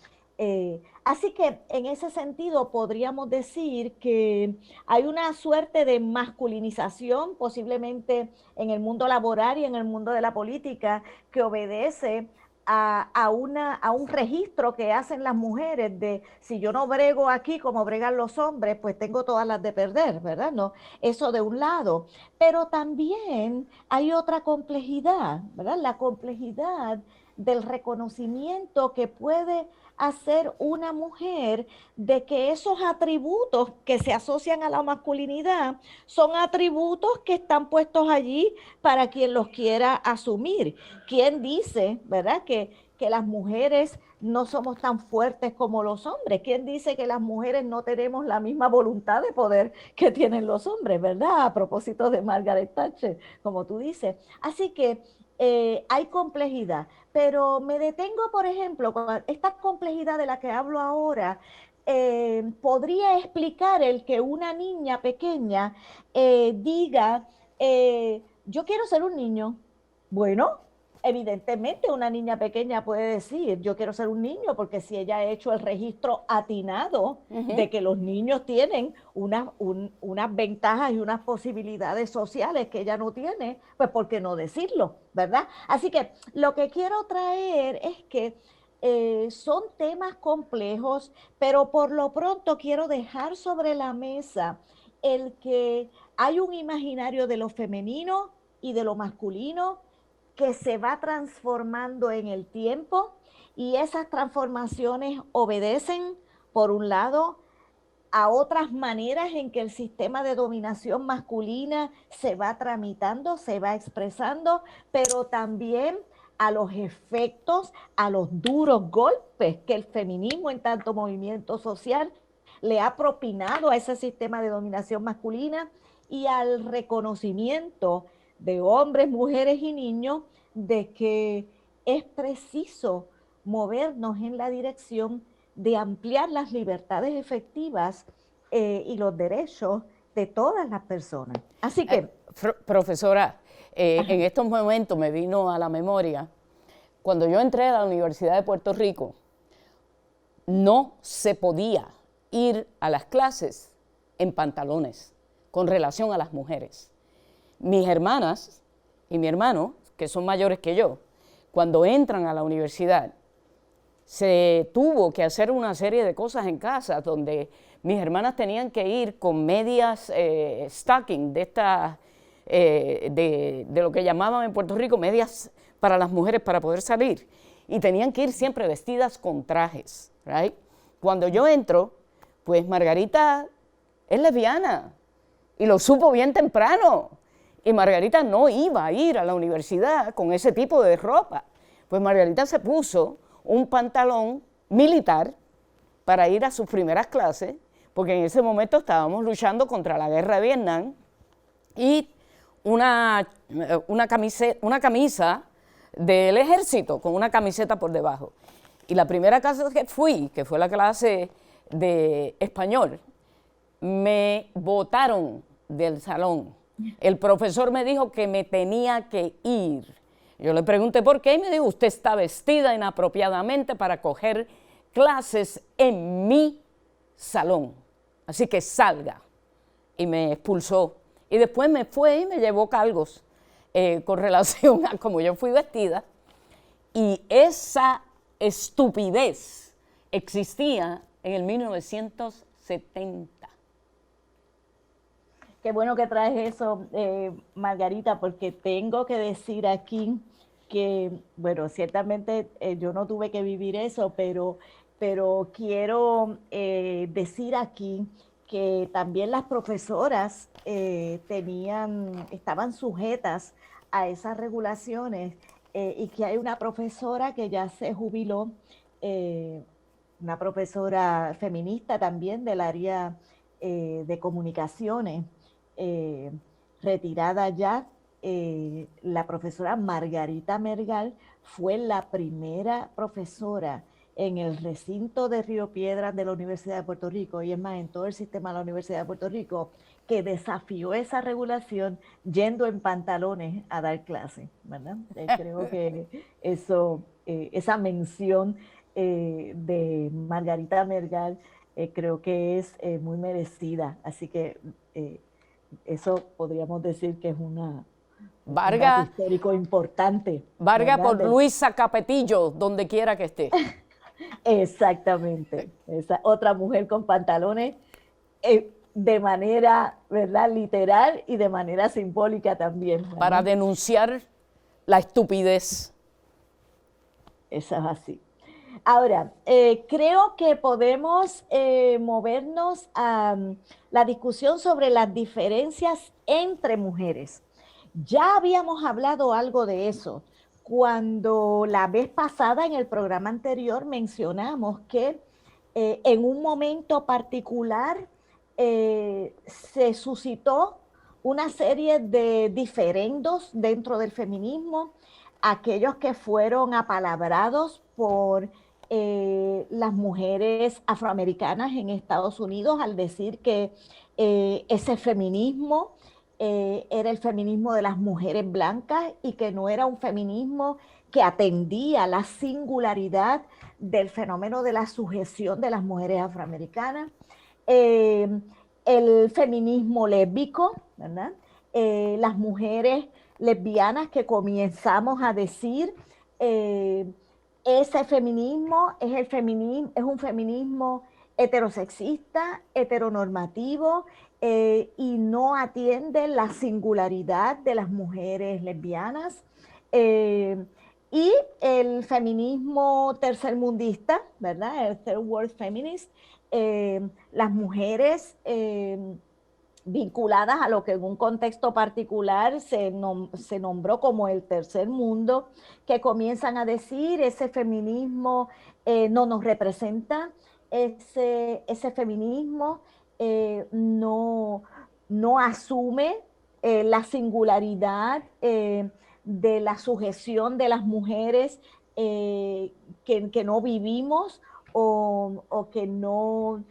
Speaker 2: Así que en ese sentido podríamos decir que hay una suerte de masculinización posiblemente en el mundo laboral y en el mundo de la política que obedece a un registro que hacen las mujeres de si yo no brego aquí como bregan los hombres, pues tengo todas las de perder, ¿verdad? No, eso de un lado. Pero también hay otra complejidad, ¿verdad? La complejidad del reconocimiento que puede hacer una mujer de que esos atributos que se asocian a la masculinidad son atributos que están puestos allí para quien los quiera asumir. ¿Quién dice, verdad, que las mujeres no somos tan fuertes como los hombres. ¿Quién dice que las mujeres no tenemos la misma voluntad de poder que tienen los hombres, verdad? A propósito de Margaret Thatcher, como tú dices. Así que hay complejidad, pero me detengo, por ejemplo, con esta complejidad de la que hablo ahora. Podría explicar el que una niña pequeña diga, yo quiero ser un niño. Bueno, evidentemente una niña pequeña puede decir, yo quiero ser un niño, porque si ella ha hecho el registro atinado de que los niños tienen unas ventajas y unas posibilidades sociales que ella no tiene, pues ¿por qué no decirlo? ¿Verdad? Así que lo que quiero traer es que son temas complejos, pero por lo pronto quiero dejar sobre la mesa el que hay un imaginario de lo femenino y de lo masculino que se va transformando en el tiempo, y esas transformaciones obedecen, por un lado, a otras maneras en que el sistema de dominación masculina se va tramitando, se va expresando, pero también a los efectos, a los duros golpes que el feminismo en tanto movimiento social le ha propinado a ese sistema de dominación masculina, y al reconocimiento de hombres, mujeres y niños de que es preciso movernos en la dirección de ampliar las libertades efectivas y los derechos de todas las personas. Así que...
Speaker 1: Profesora, en estos momentos me vino a la memoria, cuando yo entré a la Universidad de Puerto Rico, no se podía ir a las clases en pantalones con relación a las mujeres. Mis hermanas y mi hermano, que son mayores que yo, cuando entran a la universidad, se tuvo que hacer una serie de cosas en casa donde mis hermanas tenían que ir con medias stocking de estas, de lo que llamaban en Puerto Rico medias para las mujeres para poder salir, y tenían que ir siempre vestidas con trajes, right? Cuando yo entro, pues Margarita es lesbiana y lo supo bien temprano, y Margarita no iba a ir a la universidad con ese tipo de ropa. Pues Margarita se puso un pantalón militar para ir a sus primeras clases, porque en ese momento estábamos luchando contra la guerra de Vietnam, y una camisa del ejército con una camiseta por debajo. Y la primera clase que fui, que fue la clase de español, me botaron del salón. El profesor me dijo que me tenía que ir. Yo le pregunté por qué y me dijo, usted está vestida inapropiadamente para coger clases en mi salón, así que salga. Y me expulsó. Y después me fue y me llevó cargos con relación a cómo yo fui vestida. Y esa estupidez existía en el 1970.
Speaker 2: Qué bueno que traes eso, Margarita, porque tengo que decir aquí que, bueno, ciertamente yo no tuve que vivir eso, pero quiero decir aquí que también las profesoras estaban sujetas a esas regulaciones, y que hay una profesora que ya se jubiló, una profesora feminista también del área de comunicaciones, retirada ya, la profesora Margarita Mergal fue la primera profesora en el recinto de Río Piedras de la Universidad de Puerto Rico, y es más, en todo el sistema de la Universidad de Puerto Rico, que desafió esa regulación yendo en pantalones a dar clases, ¿verdad? Creo que eso, esa mención de Margarita Mergal creo que es muy merecida, así que eso podríamos decir que es un dato histórico importante.
Speaker 1: Varga por Luisa Capetillo, donde quiera que esté.
Speaker 2: Exactamente, esa otra mujer con pantalones de manera, ¿verdad?, literal y de manera simbólica también, ¿verdad?
Speaker 1: Para denunciar la estupidez.
Speaker 2: Eso es así. Ahora, creo que podemos movernos a la discusión sobre las diferencias entre mujeres. Ya habíamos hablado algo de eso cuando la vez pasada en el programa anterior mencionamos que en un momento particular se suscitó una serie de diferendos dentro del feminismo, aquellos que fueron apalabrados por las mujeres afroamericanas en Estados Unidos al decir que ese feminismo era el feminismo de las mujeres blancas y que no era un feminismo que atendía la singularidad del fenómeno de la sujeción de las mujeres afroamericanas. Eh, el feminismo lésbico, ¿verdad? Las mujeres lesbianas que comenzamos a decir ese feminismo es un feminismo heterosexista, heteronormativo, y no atiende la singularidad de las mujeres lesbianas. Y el feminismo tercermundista, ¿verdad? El Third World Feminist, las mujeres vinculadas a lo que en un contexto particular se nombró como el tercer mundo, que comienzan a decir ese feminismo no nos representa, ese feminismo no asume la singularidad de la sujeción de las mujeres que no vivimos o que no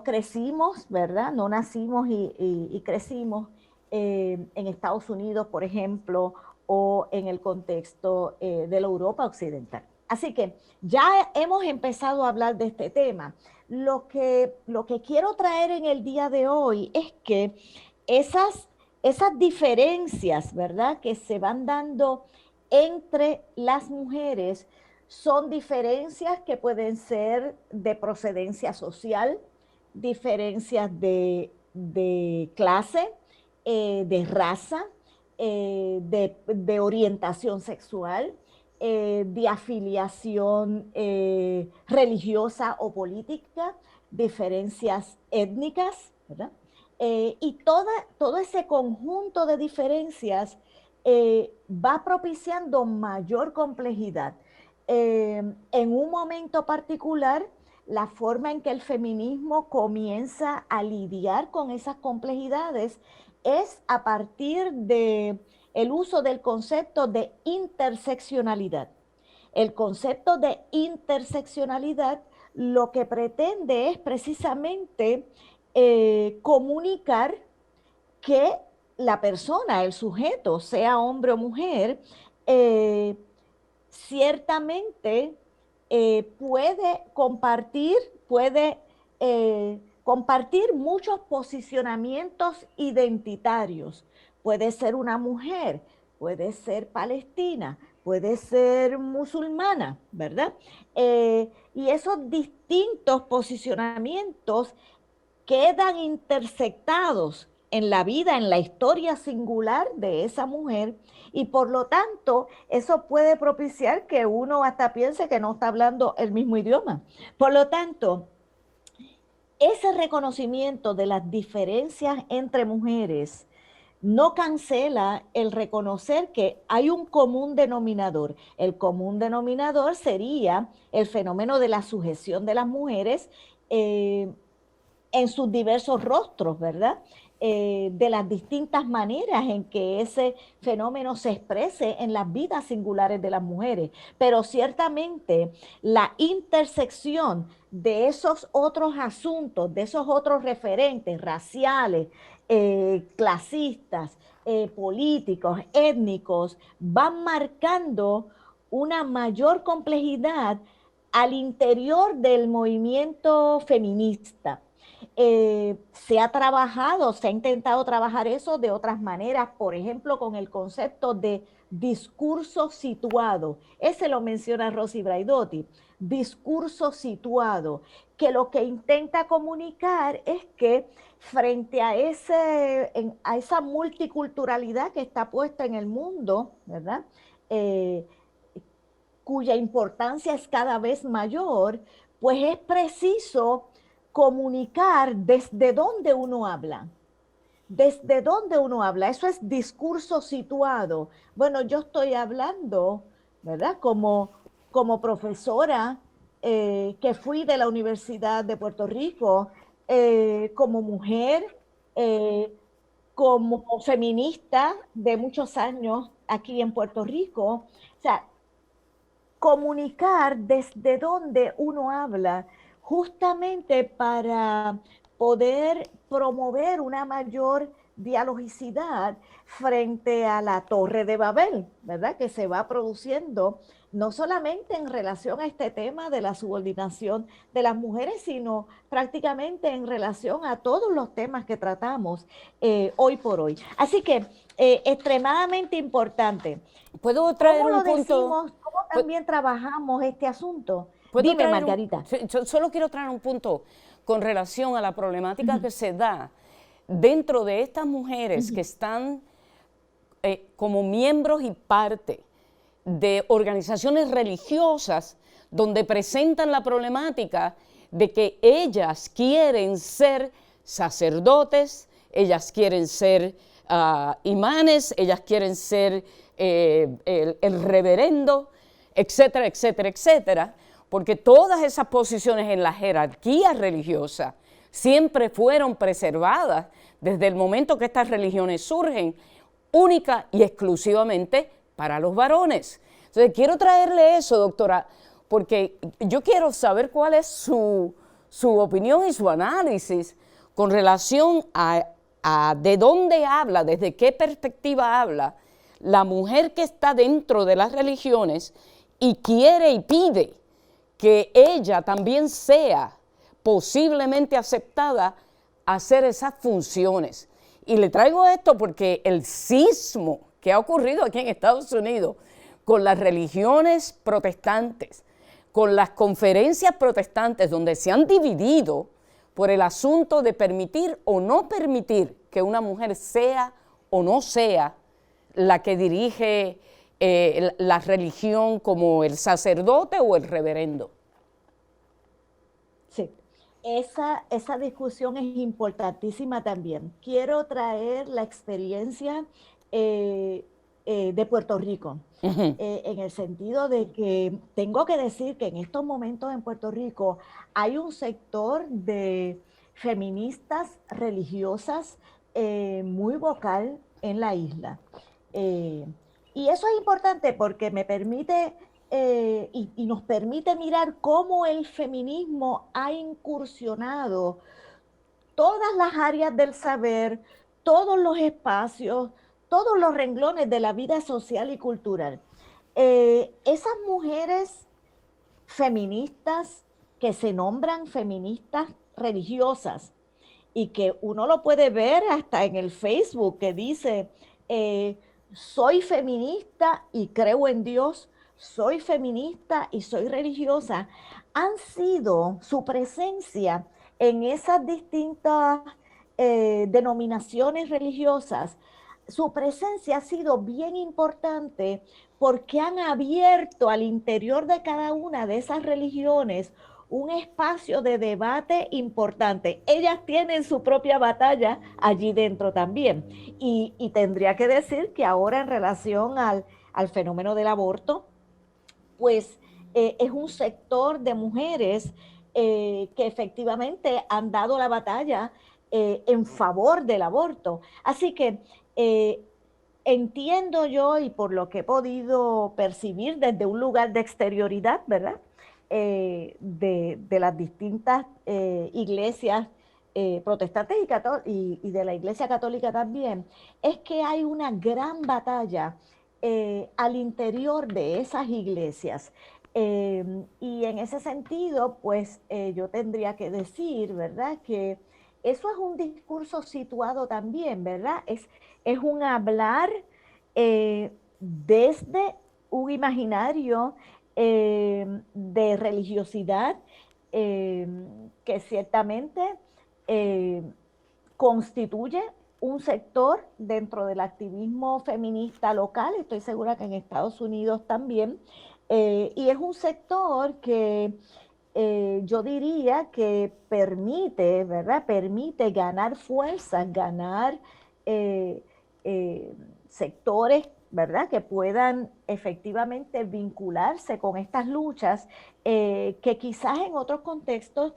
Speaker 2: crecimos, ¿verdad? No nacimos y crecimos en Estados Unidos, por ejemplo, o en el contexto de la Europa occidental. Así que ya hemos empezado a hablar de este tema. Lo que quiero traer en el día de hoy es que esas diferencias, ¿verdad?, que se van dando entre las mujeres son diferencias que pueden ser de procedencia social, diferencias de clase, de raza, de orientación sexual, de afiliación religiosa o política, diferencias étnicas, ¿verdad? Y todo ese conjunto de diferencias va propiciando mayor complejidad. En un momento particular, la forma en que el feminismo comienza a lidiar con esas complejidades es a partir de el uso del concepto de interseccionalidad. El concepto de interseccionalidad lo que pretende es precisamente comunicar que la persona, el sujeto, sea hombre o mujer, ciertamente puede compartir muchos posicionamientos identitarios. Puede ser una mujer, puede ser palestina, puede ser musulmana, ¿verdad? Y esos distintos posicionamientos quedan intersectados en la vida, en la historia singular de esa mujer, y por lo tanto eso puede propiciar que uno hasta piense que no está hablando el mismo idioma. Por lo tanto, ese reconocimiento de las diferencias entre mujeres no cancela el reconocer que hay un común denominador. El común denominador sería el fenómeno de la sujeción de las mujeres en sus diversos rostros, ¿verdad? De las distintas maneras en que ese fenómeno se exprese en las vidas singulares de las mujeres. Pero ciertamente la intersección de esos otros asuntos, de esos otros referentes raciales, clasistas, políticos, étnicos, van marcando una mayor complejidad al interior del movimiento feminista. Se ha intentado trabajar eso de otras maneras, por ejemplo, con el concepto de discurso situado. Ese lo menciona Rosy Braidotti, discurso situado, que lo que intenta comunicar es que frente a esa multiculturalidad que está puesta en el mundo, ¿verdad? Cuya importancia es cada vez mayor, pues es preciso comunicar desde dónde uno habla, ¿desde dónde uno habla? Eso es discurso situado. Bueno, yo estoy hablando, ¿verdad? Como profesora que fui de la Universidad de Puerto Rico, como mujer, eh, como feminista de muchos años aquí en Puerto Rico. O sea, comunicar desde donde uno habla, justamente para poder promover una mayor dialogicidad frente a la Torre de Babel, ¿verdad? Que se va produciendo no solamente en relación a este tema de la subordinación de las mujeres, sino prácticamente en relación a todos los temas que tratamos hoy por hoy. Así que extremadamente importante.
Speaker 1: ¿Puedo traer
Speaker 2: ¿Cómo
Speaker 1: un
Speaker 2: lo
Speaker 1: punto?
Speaker 2: decimos? ¿Cómo también trabajamos este asunto?
Speaker 1: ¿Puedo
Speaker 2: Dime,
Speaker 1: traer un,
Speaker 2: Margarita.
Speaker 1: yo solo quiero traer un punto con relación a la problemática que se da dentro de estas mujeres que están como miembros y parte de organizaciones religiosas donde presentan la problemática de que ellas quieren ser sacerdotes, ellas quieren ser imanes, ellas quieren ser el reverendo, etcétera, etcétera, etcétera, porque todas esas posiciones en la jerarquía religiosa siempre fueron preservadas desde el momento que estas religiones surgen, única y exclusivamente para los varones. Entonces, quiero traerle eso, doctora, porque yo quiero saber cuál es su opinión y su análisis con relación a de dónde habla, desde qué perspectiva habla la mujer que está dentro de las religiones y quiere y pide que ella también sea posiblemente aceptada a hacer esas funciones. Y le traigo esto porque el sismo que ha ocurrido aquí en Estados Unidos con las religiones protestantes, con las conferencias protestantes donde se han dividido por el asunto de permitir o no permitir que una mujer sea o no sea la que dirige la religión como el sacerdote o el reverendo.
Speaker 2: Sí, esa discusión es importantísima también. Quiero traer la experiencia de Puerto Rico, en el sentido de que tengo que decir que en estos momentos en Puerto Rico hay un sector de feministas religiosas muy vocal en la isla. Eh, y eso es importante porque me permite y nos permite mirar cómo el feminismo ha incursionado todas las áreas del saber, todos los espacios, todos los renglones de la vida social y cultural. Esas mujeres feministas que se nombran feministas religiosas y que uno lo puede ver hasta en el Facebook que dice, soy feminista y creo en Dios, soy feminista y soy religiosa, han sido su presencia en esas distintas denominaciones religiosas, su presencia ha sido bien importante porque han abierto al interior de cada una de esas religiones un espacio de debate importante. Ellas tienen su propia batalla allí dentro también. Y tendría que decir que ahora en relación al fenómeno del aborto, pues es un sector de mujeres que efectivamente han dado la batalla en favor del aborto. Así que entiendo yo, y por lo que he podido percibir desde un lugar de exterioridad, ¿verdad? De las distintas iglesias protestantes y de la iglesia católica también, es que hay una gran batalla al interior de esas iglesias. Y en ese sentido, pues yo tendría que decir, ¿verdad? Que eso es un discurso situado también, ¿verdad? Es un hablar desde un imaginario de religiosidad que ciertamente eh, constituye un sector dentro del activismo feminista local, estoy segura que en Estados Unidos también, y es un sector que yo diría que permite, ¿verdad? Permite ganar fuerzas, ganar eh, eh, sectores, ¿verdad? Que puedan efectivamente vincularse con estas luchas, que quizás en otros contextos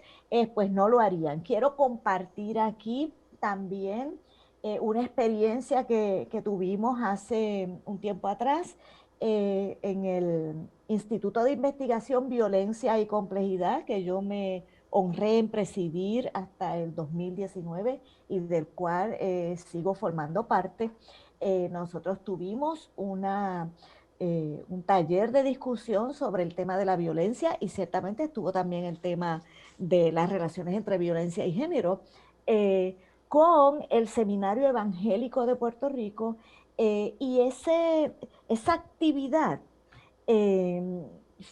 Speaker 2: pues no lo harían. Quiero compartir aquí también una experiencia que tuvimos hace un tiempo atrás en el Instituto de Investigación Violencia y Complejidad, que yo me honré en presidir hasta el 2019 y del cual sigo formando parte. Nosotros tuvimos un taller de discusión sobre el tema de la violencia y ciertamente estuvo también el tema de las relaciones entre violencia y género, con el Seminario Evangélico de Puerto Rico, y esa actividad eh,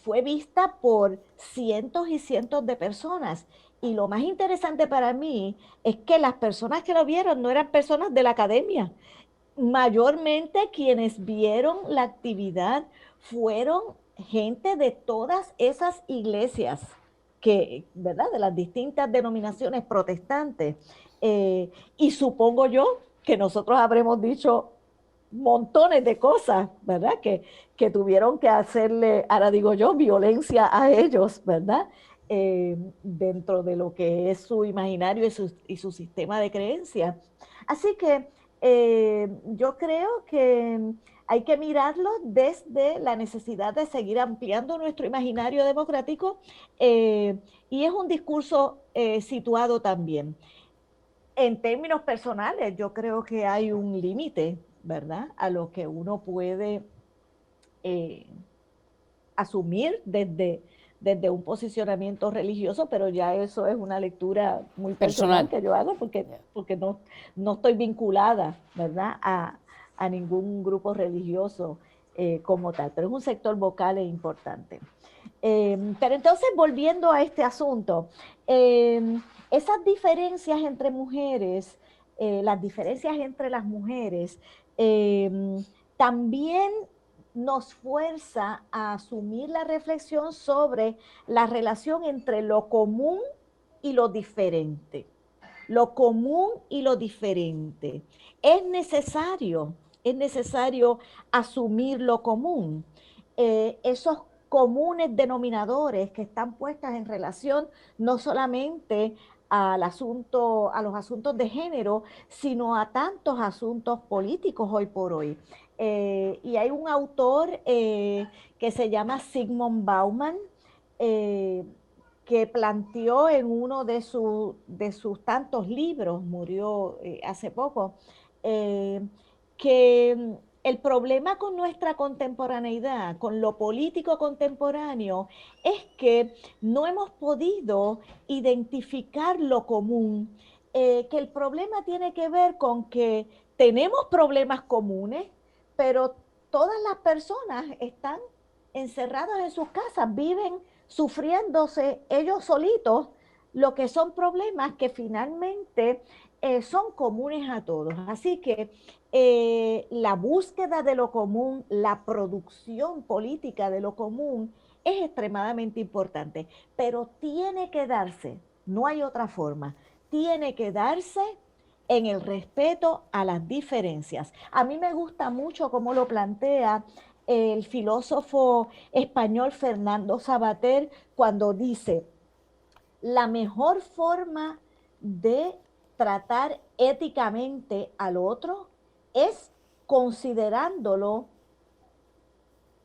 Speaker 2: fue vista por cientos y cientos de personas. Y lo más interesante para mí es que las personas que lo vieron no eran personas de la academia. Mayormente quienes vieron la actividad fueron gente de todas esas iglesias, que, ¿verdad? De las distintas denominaciones protestantes. Y supongo yo que nosotros habremos dicho montones de cosas, ¿verdad? Que tuvieron que hacerle, ahora digo yo, violencia a ellos, ¿verdad? Dentro de lo que es su imaginario y su sistema de creencias. Así que yo creo que hay que mirarlo desde la necesidad de seguir ampliando nuestro imaginario democrático, y es un discurso situado también. En términos personales, yo creo que hay un límite, ¿verdad? A lo que uno puede eh, asumir desde un posicionamiento religioso, pero ya eso es una lectura muy personal
Speaker 1: Personal.
Speaker 2: que yo hago porque no estoy vinculada, ¿verdad? A ningún grupo religioso como tal, pero es un sector vocal e importante. Pero entonces, volviendo a este asunto, esas diferencias entre mujeres, las diferencias entre las mujeres, también nos fuerza a asumir la reflexión sobre la relación entre lo común y lo diferente. Lo común y lo diferente. Es necesario asumir lo común. Esos comunes denominadores que están puestas en relación no solamente al asunto, a los asuntos de género, sino a tantos asuntos políticos hoy por hoy. Y hay un autor que se llama Zygmunt Bauman, eh, que planteó en uno de sus tantos libros, murió hace poco, eh, que el problema con nuestra contemporaneidad, con lo político contemporáneo, es que no hemos podido identificar lo común, que el problema tiene que ver con que tenemos problemas comunes, pero todas las personas están encerradas en sus casas, viven sufriéndose ellos solitos lo que son problemas que finalmente son comunes a todos. Así que la búsqueda de lo común, la producción política de lo común es extremadamente importante, pero tiene que darse, no hay otra forma, tiene que darse en el respeto a las diferencias. A mí me gusta mucho cómo lo plantea el filósofo español Fernando Savater cuando dice, la mejor forma de tratar éticamente al otro es considerándolo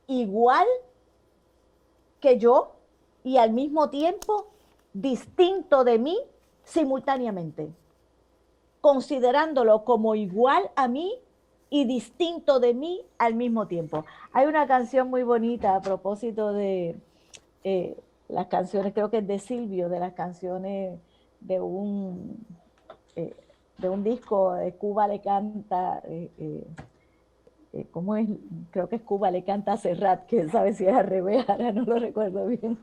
Speaker 2: igual que yo y al mismo tiempo distinto de mí simultáneamente, considerándolo como igual a mí y distinto de mí al mismo tiempo. Hay una canción muy bonita a propósito de las canciones, creo que es de Silvio, de las canciones de un, eh, de un disco de Cuba le canta, ¿cómo es? Creo que es Cuba le canta a Serrat, que sabe si es al revés, ahora no lo recuerdo bien.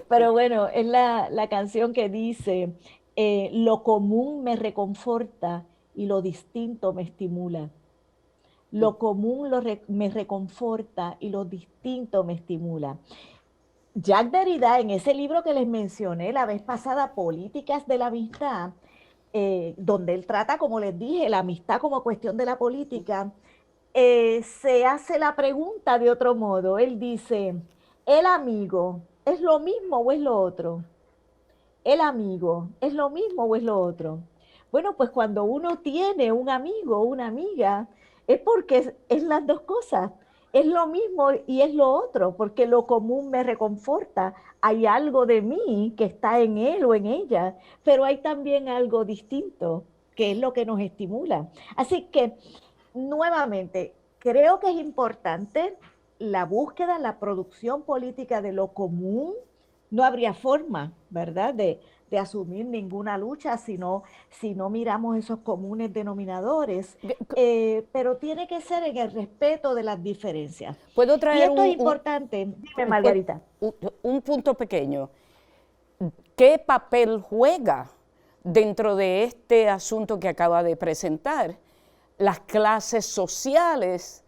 Speaker 2: Pero bueno, es la canción que dice, lo común me reconforta y lo distinto me estimula. Lo común me reconforta y lo distinto me estimula. Jacques Derrida, en ese libro que les mencioné la vez pasada, Políticas de la Amistad, donde él trata, como les dije, la amistad como cuestión de la política, se hace la pregunta de otro modo. Él dice, ¿el amigo es lo mismo o es lo otro? ¿El amigo es lo mismo o es lo otro? Bueno, pues cuando uno tiene un amigo o una amiga, es porque es las dos cosas. Es lo mismo y es lo otro, porque lo común me reconforta. Hay algo de mí que está en él o en ella, pero hay también algo distinto, que es lo que nos estimula. Así que, nuevamente, creo que es importante la búsqueda, la producción política de lo común. No habría forma, ¿verdad?, de asumir ninguna lucha si no miramos esos comunes denominadores, pero tiene que ser en el respeto de las diferencias.
Speaker 1: ¿Puedo
Speaker 2: Y
Speaker 1: traer
Speaker 2: esto es importante, dime, Margarita.
Speaker 1: un punto pequeño? ¿Qué papel juega dentro de este asunto que acaba de presentar las clases sociales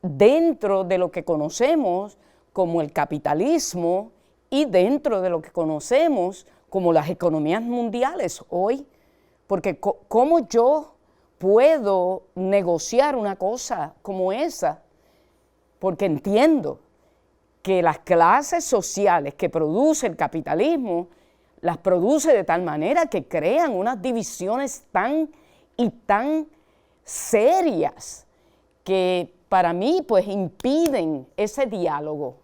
Speaker 1: dentro de lo que conocemos como el capitalismo y dentro de lo que conocemos como las economías mundiales hoy? Porque ¿cómo yo puedo negociar una cosa como esa? Porque entiendo que las clases sociales que produce el capitalismo las produce de tal manera que crean unas divisiones tan y tan serias que para mí pues impiden ese diálogo.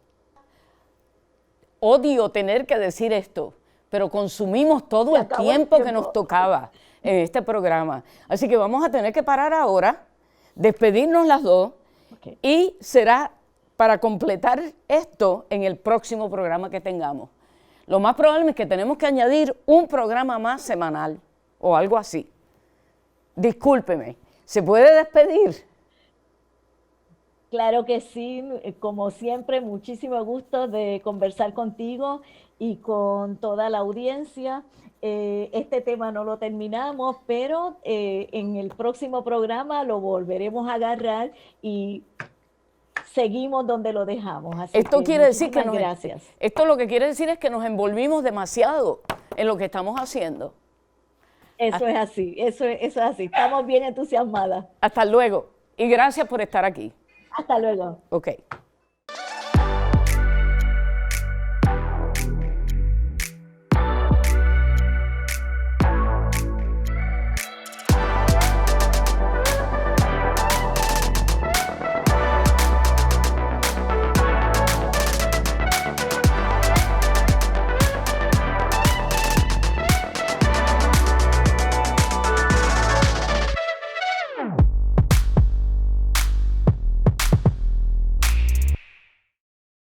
Speaker 1: Odio tener que decir esto, pero consumimos todo el tiempo que nos tocaba en este programa. Así que vamos a tener que parar ahora, despedirnos las dos, y será para completar esto en el próximo programa que tengamos. Lo más probable es que tenemos que añadir un programa más semanal o algo así. Discúlpeme, ¿se puede despedir?
Speaker 2: Claro que sí, como siempre, muchísimo gusto de conversar contigo y con toda la audiencia. Este tema no lo terminamos, pero en el próximo programa lo volveremos a agarrar y seguimos donde lo dejamos. Así
Speaker 1: Esto
Speaker 2: que
Speaker 1: quiere decir que
Speaker 2: gracias.
Speaker 1: Esto lo que quiere decir es que nos envolvimos demasiado en lo que estamos haciendo.
Speaker 2: Eso es así, eso es así. Estamos bien entusiasmadas.
Speaker 1: Hasta luego y gracias por estar aquí.
Speaker 2: Hasta luego.
Speaker 1: Ok.